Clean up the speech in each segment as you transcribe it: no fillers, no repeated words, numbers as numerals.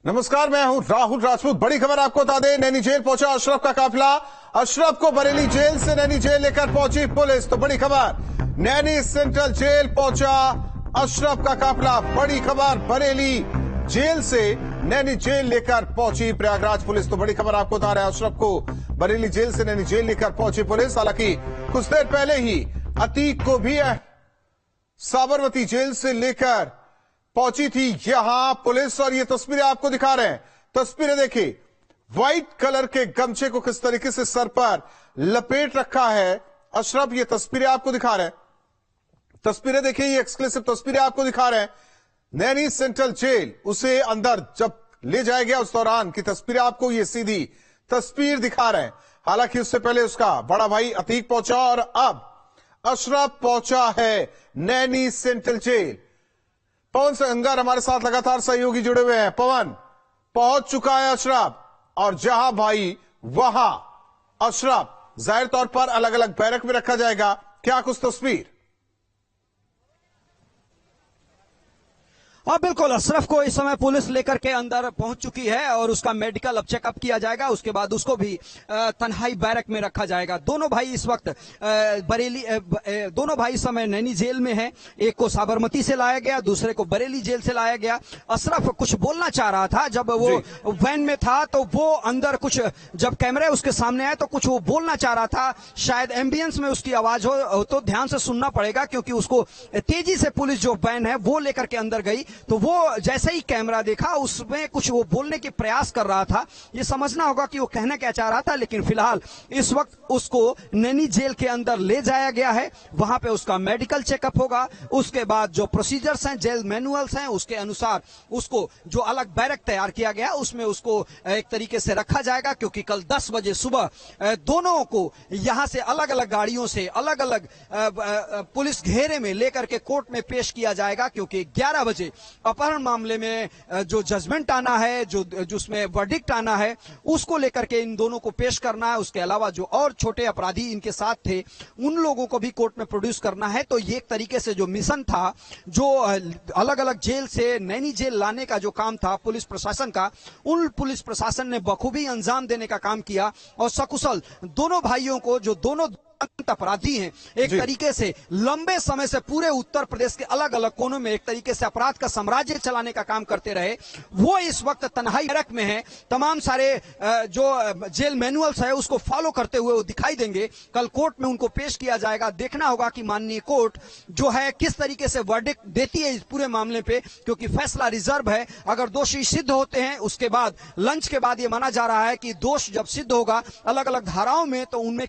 नमस्कार, मैं हूं राहुल राजपूत। बड़ी खबर आपको बता दें, नैनी जेल पहुंचा अशरफ का काफिला। अशरफ को बरेली जेल से नैनी जेल लेकर पहुंची पुलिस। तो बड़ी खबर, नैनी सेंट्रल जेल पहुंचा अशरफ का काफिला। बड़ी खबर, बरेली जेल से नैनी जेल लेकर पहुंची प्रयागराज पुलिस। तो बड़ी खबर आपको बता रहे हैं, अशरफ को बरेली जेल से नैनी जेल लेकर पहुंची पुलिस। हालांकि कुछ देर पहले ही अतीक को भी साबरमती जेल से लेकर पहुंची थी यहां पुलिस। और ये तस्वीरें आपको दिखा रहे हैं। तस्वीरें देखिए, व्हाइट कलर के गमछे को किस तरीके से सर पर लपेट रखा है अशरफ। ये तस्वीरें आपको दिखा रहे हैं। तस्वीरें देखिए, ये एक्सक्लूसिव तस्वीरें आपको दिखा रहे हैं। नैनी सेंट्रल जेल, उसे अंदर जब ले जाया गया उस दौरान की तस्वीरें आपको ये सीधी तस्वीर दिखा रहे हैं। हालांकि उससे पहले उसका बड़ा भाई अतीक पहुंचा और अब अशरफ पहुंचा है नैनी सेंट्रल जेल। पवन संगर हमारे साथ लगातार सहयोगी जुड़े हुए हैं। पवन, पहुंच चुका है अशरफ और जहां भाई वहां अशरफ जाहिर तौर पर अलग अलग बैरक में रखा जाएगा। क्या कुछ तस्वीर? हाँ बिल्कुल, अशरफ को इस समय पुलिस लेकर के अंदर पहुंच चुकी है और उसका मेडिकल अब चेकअप किया जाएगा। उसके बाद उसको भी तन्हाई बैरक में रखा जाएगा। दोनों भाई इस वक्त दोनों भाई इस समय नैनी जेल में हैं। एक को साबरमती से लाया गया, दूसरे को बरेली जेल से लाया गया। अशरफ कुछ बोलना चाह रहा था जब वो वैन में था, तो वो अंदर कुछ, जब कैमरे उसके सामने आए तो कुछ वो बोलना चाह रहा था। शायद एम्बियंस में उसकी आवाज हो तो ध्यान से सुनना पड़ेगा, क्योंकि उसको तेजी से पुलिस जो वैन है वो लेकर के अंदर गई। तो वो जैसे ही कैमरा देखा, उसमें कुछ वो बोलने के प्रयास कर रहा था। ये समझना होगा कि वो कहना क्या चाह रहा था। लेकिन फिलहाल इस वक्त उसको नैनी जेल के अंदर ले जाया गया है। वहां पे उसका मेडिकल चेकअप होगा। उसके बाद जो प्रोसीजर्स हैं, जेल मैनुअल्स हैं, उसके अनुसार उसको जो अलग बैरक तैयार किया गया उसमें उसको एक तरीके से रखा जाएगा। क्योंकि कल 10 बजे सुबह दोनों को यहां से अलग अलग गाड़ियों से अलग अलग पुलिस घेरे में लेकर के कोर्ट में पेश किया जाएगा। क्योंकि 11 बजे अपहरण मामले में जो जजमेंट आना है, जो जिसमें वर्डिक्ट आना है, उसको लेकर के इन दोनों को पेश करना है। उसके अलावा जो और छोटे अपराधी इनके साथ थे उन लोगों को भी कोर्ट में प्रोड्यूस करना है। तो ये एक तरीके से जो मिशन था, जो अलग अलग जेल से नैनी जेल लाने का जो काम था पुलिस प्रशासन का, उन पुलिस प्रशासन ने बखूबी अंजाम देने का काम किया। और सकुशल दोनों भाइयों को, जो दोनों अपराधी हैं, एक तरीके से लंबे समय से पूरे उत्तर प्रदेश के अलग अलग कोनों में एक तरीके से अपराध का साम्राज्य चलाने का काम करते रहे, वो इस वक्त तन्हाई बैरक में है। तमाम सारे जो जेल मैनुअल्स है उसको फॉलो करते हुए वो दिखाई देंगे। कल कोर्ट में उनको पेश किया जाएगा। देखना होगा कि माननीय कोर्ट जो है किस तरीके से वर्डिक्ट देती है इस पूरे मामले पे, क्योंकि फैसला रिजर्व है। अगर दोषी सिद्ध होते हैं, उसके बाद लंच के बाद ये माना जा रहा है कि दोष जब सिद्ध होगा अलग अलग धाराओं में, तो उनमें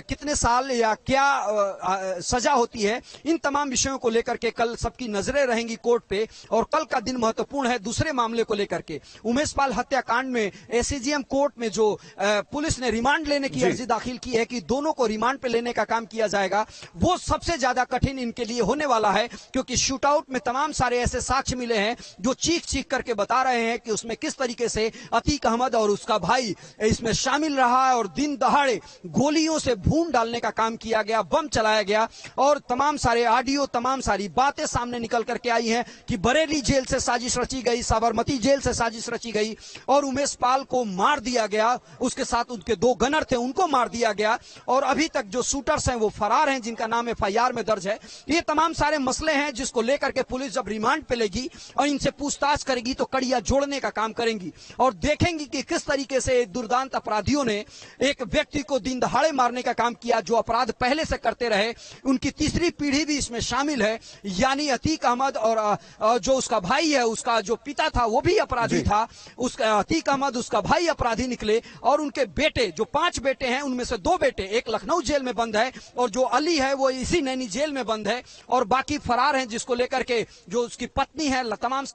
कितने साल या क्या सजा होती है, इन तमाम विषयों को लेकर के कल सबकी नजरें रहेंगी कोर्ट पे। और कल का दिन महत्वपूर्ण है दूसरे मामले को लेकर के। उमेश पाल हत्याकांड में एसीजीएम कोर्ट में जो पुलिस ने रिमांड लेने की अर्जी दाखिल की है कि दोनों को रिमांड पे लेने का काम किया जाएगा, वो सबसे ज्यादा कठिन इनके लिए होने वाला है। क्योंकि शूटआउट में तमाम सारे ऐसे साक्ष्य मिले हैं जो चीख चीख करके बता रहे हैं कि उसमें किस तरीके से अतीक अहमद और उसका भाई इसमें शामिल रहा है और दिन दहाड़े गोलियों से भून डालने का काम किया गया, बम चलाया गया। और तमाम सारे ऑडियो, तमाम सारी बातें सामने निकल करके आई हैं कि बरेली जेल से साजिश रची गई, साबरमती जेल से साजिश रची गई और उमेश पाल को मार दिया गया। उसके साथ उनके 2 गनर थे, उनको मार दिया गया। और अभी तक जो शूटर्स हैं वो फरार हैं, जिनका नाम एफआईआर में दर्ज है। ये तमाम सारे मसले हैं जिसको लेकर के पुलिस जब रिमांड पे लेगी और इनसे पूछताछ करेगी तो कड़ियां जोड़ने का काम करेंगी और देखेंगी कि किस तरीके से दुर्दांत अपराधियों ने एक व्यक्ति को दिन दहाड़े मारने का काम किया जो अपराध पहले से करते रहे। उनकी तीसरी पीढ़ी भी इसमें शामिल है, यानी अतीक अहमद। और जो उसका भाई है, उसका जो पिता था वो भी अपराधी था। उसका अतीक अहमद, उसका भाई अपराधी निकले। और उनके बेटे, जो 5 बेटे हैं, उनमें से 2 बेटे, एक लखनऊ जेल में बंद है और जो अली है वो इसी नैनी जेल में बंद है। और बाकी फरार हैं, जिसको लेकर के जो उसकी पत्नी है, तमाम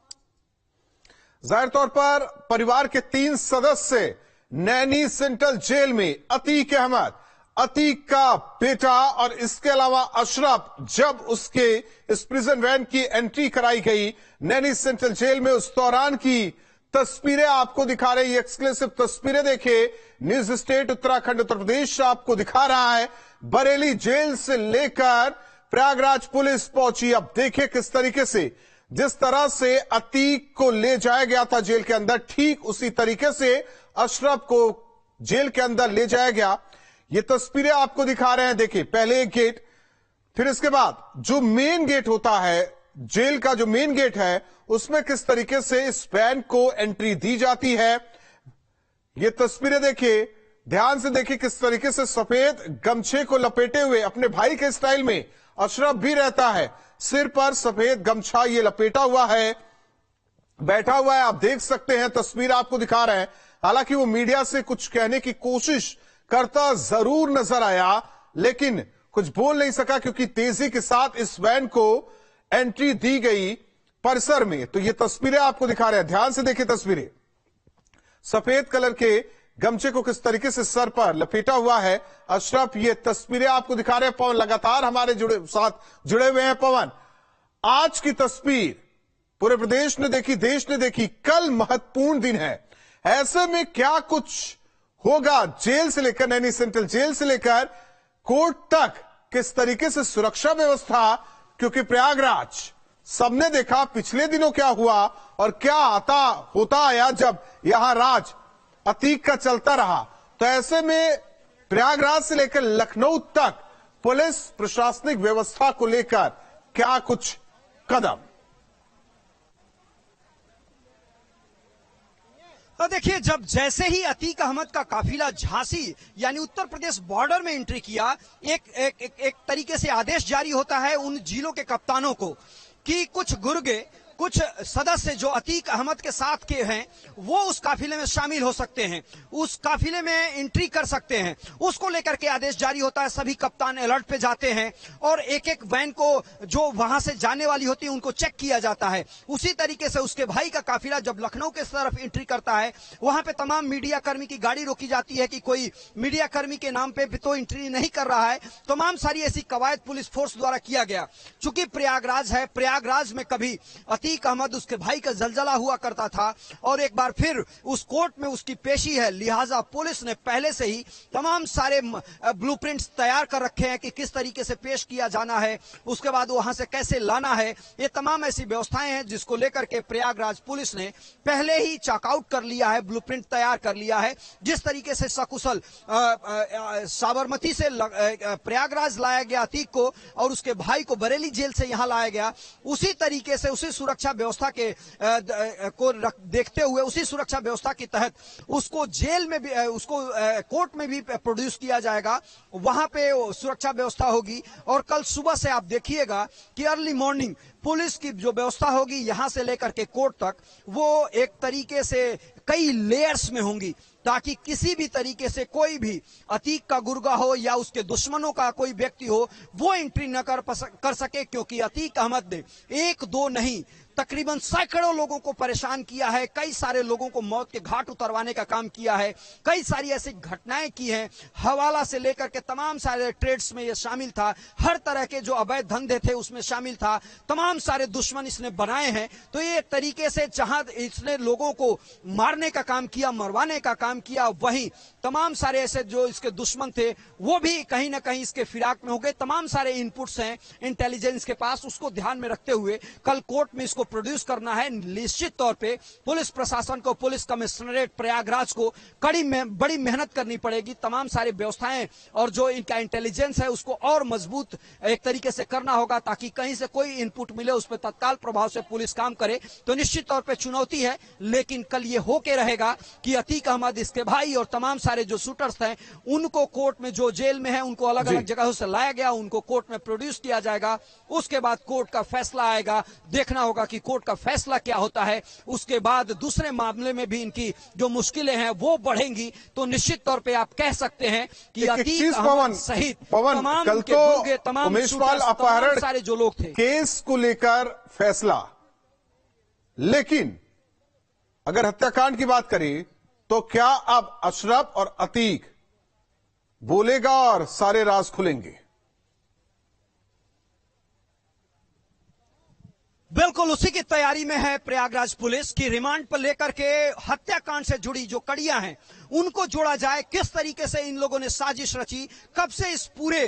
जाहिर तौर पर परिवार के 3 सदस्य नैनी सेंट्रल जेल में, अतीक अहमद, अतीक का बेटा और इसके अलावा अशरफ, जब उसके इस प्रिजन वैन की एंट्री कराई गई नैनी सेंट्रल जेल में, उस दौरान की तस्वीरें आपको दिखा रही है। एक्सक्लूसिव तस्वीरें देखिए, न्यूज स्टेट उत्तराखंड उत्तर प्रदेश आपको दिखा रहा है। बरेली जेल से लेकर प्रयागराज पुलिस पहुंची। अब देखिए किस तरीके से जिस तरह से अतीक को ले जाया गया था जेल के अंदर, ठीक उसी तरीके से अशरफ को जेल के अंदर ले जाया गया। ये तस्वीरें आपको दिखा रहे हैं। देखिए, पहले एक गेट, फिर इसके बाद जो मेन गेट होता है, जेल का जो मेन गेट है, उसमें किस तरीके से इस वैन को एंट्री दी जाती है। ये तस्वीरें देखिए, ध्यान से देखिए किस तरीके से सफेद गमछे को लपेटे हुए, अपने भाई के स्टाइल में अशरफ भी रहता है, सिर पर सफेद गमछा ये लपेटा हुआ है, बैठा हुआ है। आप देख सकते हैं, तस्वीर आपको दिखा रहे हैं। हालांकि वो मीडिया से कुछ कहने की कोशिश करता जरूर नजर आया, लेकिन कुछ बोल नहीं सका, क्योंकि तेजी के साथ इस वैन को एंट्री दी गई परिसर में। तो ये तस्वीरें आपको दिखा रहे हैं, ध्यान से देखिए तस्वीरें। सफेद कलर के गमछे को किस तरीके से सर पर लपेटा हुआ है अशरफ, ये तस्वीरें आपको दिखा रहे हैं। पवन लगातार हमारे साथ जुड़े हुए हैं। पवन, आज की तस्वीर पूरे प्रदेश ने देखी, देश ने देखी, कल महत्वपूर्ण दिन है। ऐसे में क्या कुछ होगा जेल से लेकर, नैनी सेंट्रल जेल से लेकर कोर्ट तक, किस तरीके से सुरक्षा व्यवस्था, क्योंकि प्रयागराज सबने देखा पिछले दिनों क्या हुआ और क्या होता आया जब यहां राज अतीक का चलता रहा। तो ऐसे में प्रयागराज से लेकर लखनऊ तक पुलिस प्रशासनिक व्यवस्था को लेकर क्या कुछ कदम। तो देखिए, जब जैसे ही अतीक अहमद का काफिला झांसी यानी उत्तर प्रदेश बॉर्डर में एंट्री किया, एक तरीके से आदेश जारी होता है उन जिलों के कप्तानों को कि कुछ गुर्गे, कुछ सदस्य जो अतीक अहमद के साथ के हैं, वो उस काफिले में शामिल हो सकते हैं, उस काफिले में एंट्री कर सकते हैं। उसको लेकर के आदेश जारी होता है, सभी कप्तान अलर्ट पे जाते हैं और एक एक वैन को जो वहां से जाने वाली होती है उनको चेक किया जाता है। उसी तरीके से उसके भाई का काफिला जब लखनऊ के तरफ एंट्री करता है, वहां पे तमाम मीडिया कर्मी की गाड़ी रोकी जाती है कि कोई मीडिया कर्मी के नाम पे तो एंट्री नहीं कर रहा है। तमाम सारी ऐसी कवायद पुलिस फोर्स द्वारा किया गया। चूंकि प्रयागराज है, प्रयागराज में कभी अतीक अहमद उसके भाई का जलजला हुआ करता था और एक बार फिर उस कोर्ट में उसकी पेशी है, लिहाजा पुलिस ने पहले से ही तमाम सारे ब्लूप्रिंट्स तैयार कर रखे हैं कि किस तरीके से पेश किया जाना है, उसके बाद वहां से कैसे लाना है। ये तमाम ऐसी व्यवस्थाएं हैं जिसको लेकर के प्रयागराज पुलिस ने पहले ही चॉकआउट कर लिया है, ब्लूप्रिंट तैयार कर लिया है। जिस तरीके से सकुशल साबरमती से प्रयागराज लाया गया अतीक को और उसके भाई को बरेली जेल से यहां लाया गया, उसी तरीके से उसी सुरक्षा व्यवस्था के को देखते हुए, उसी सुरक्षा व्यवस्था के तहत उसको जेल में भी, उसको कोर्ट में भी प्रोड्यूस किया जाएगा। वहां पे सुरक्षा व्यवस्था होगी और कल सुबह से आप देखिएगा कि अर्ली मॉर्निंग पुलिस की जो व्यवस्था होगी यहां से लेकर के कोर्ट तक, वो एक तरीके से कई लेयर्स में होंगी, ताकि किसी भी तरीके से कोई भी अतीक का गुर्गा हो या उसके दुश्मनों का कोई व्यक्ति हो, वो एंट्री न कर सके। क्योंकि अतीक अहमद ने एक दो नहीं, तकरीबन सैकड़ों लोगों को परेशान किया है, कई सारे लोगों को मौत के घाट उतरवाने का काम किया है, कई सारी ऐसी घटनाएं की हैं, हवाला से लेकर के तमाम सारे ट्रेड्स में ये शामिल था, हर तरह के जो अवैध धंधे थे उसमें शामिल था, तमाम सारे दुश्मन इसने बनाए हैं। तो ये एक तरीके से जहां इसने लोगों को मारने का काम किया, मरवाने का काम किया, वहीं तमाम सारे ऐसे जो इसके दुश्मन थे वो भी कहीं ना कहीं इसके फिराक में हो गए। तमाम सारे इनपुट्स हैं इंटेलिजेंस के पास, उसको ध्यान में रखते हुए कल कोर्ट में इसको प्रोड्यूस करना है। निश्चित तौर पे पुलिस प्रशासन को, पुलिस कमिश्नरेट प्रयागराज को बड़ी मेहनत करनी पड़ेगी। तमाम सारी व्यवस्थाएं और जो इनका इंटेलिजेंस है उसको और मजबूत एक तरीके से करना होगा, ताकि कहीं से कोई इनपुट मिले उस पर तत्काल प्रभाव से पुलिस काम करे। तो निश्चित तौर पे चुनौती है, लेकिन कल ये होके रहेगा कि अतीक अहमद, इसके भाई और तमाम सारे जो शूटर्स हैं उनको कोर्ट में, जो जेल में है उनको अलग अलग जगहों से लाया गया, उनको कोर्ट में प्रोड्यूस किया जाएगा। उसके बाद कोर्ट का फैसला आएगा, देखना होगा कि कोर्ट का फैसला क्या होता है। उसके बाद दूसरे मामले में भी इनकी जो मुश्किलें हैं वो बढ़ेंगी। तो निश्चित तौर पे आप कह सकते हैं कि अतीक अहमद सहित तमाम कल के गुर्गे, तमाम उमेशपाल अपहरण सारे जो लोग थे, केस को लेकर फैसला, लेकिन अगर हत्याकांड की बात करें तो क्या अब अशरफ और अतीक बोलेगा और सारे राज खुलेंगे? बिल्कुल उसी की तैयारी में है प्रयागराज पुलिस की रिमांड पर लेकर के हत्याकांड से जुड़ी जो कड़ियां हैं उनको जोड़ा जाए। किस तरीके से इन लोगों ने साजिश रची, कब से इस पूरे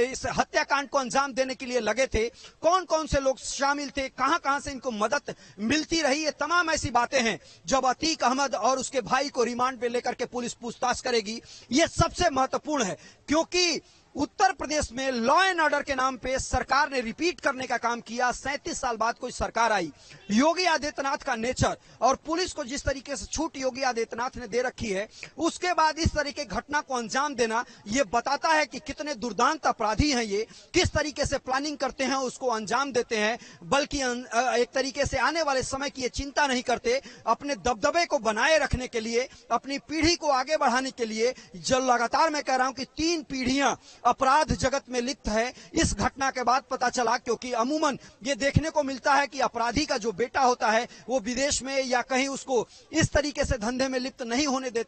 इस हत्याकांड को अंजाम देने के लिए लगे थे, कौन कौन से लोग शामिल थे, कहां कहां से इनको मदद मिलती रही, ये तमाम ऐसी बातें हैं जब अतीक अहमद और उसके भाई को रिमांड पे लेकर के पुलिस पूछताछ करेगी। ये सबसे महत्वपूर्ण है क्योंकि उत्तर प्रदेश में लॉ एंड ऑर्डर के नाम पे सरकार ने रिपीट करने का काम किया। 37 साल बाद कोई सरकार आई, योगी आदित्यनाथ का नेचर और पुलिस को जिस तरीके से छूट योगी आदित्यनाथ ने दे रखी है, उसके बाद इस तरीके की घटना को अंजाम देना ये बताता है कि कितने दुर्दांत अपराधी हैं ये, किस तरीके से प्लानिंग करते हैं उसको अंजाम देते हैं, बल्कि एक तरीके से आने वाले समय की ये चिंता नहीं करते। अपने दबदबे को बनाए रखने के लिए, अपनी पीढ़ी को आगे बढ़ाने के लिए, जो लगातार मैं कह रहा हूं कि 3 पीढ़ियां अपराध जगत में लिप्त है, इस घटना के बाद पता चला। क्योंकि अमूमन ये देखने को मिलता है कि अपराधी का जो बेटा होता है वो विदेश में या कहीं उसको इस तरीके से धंधे में लिप्त नहीं होने देता।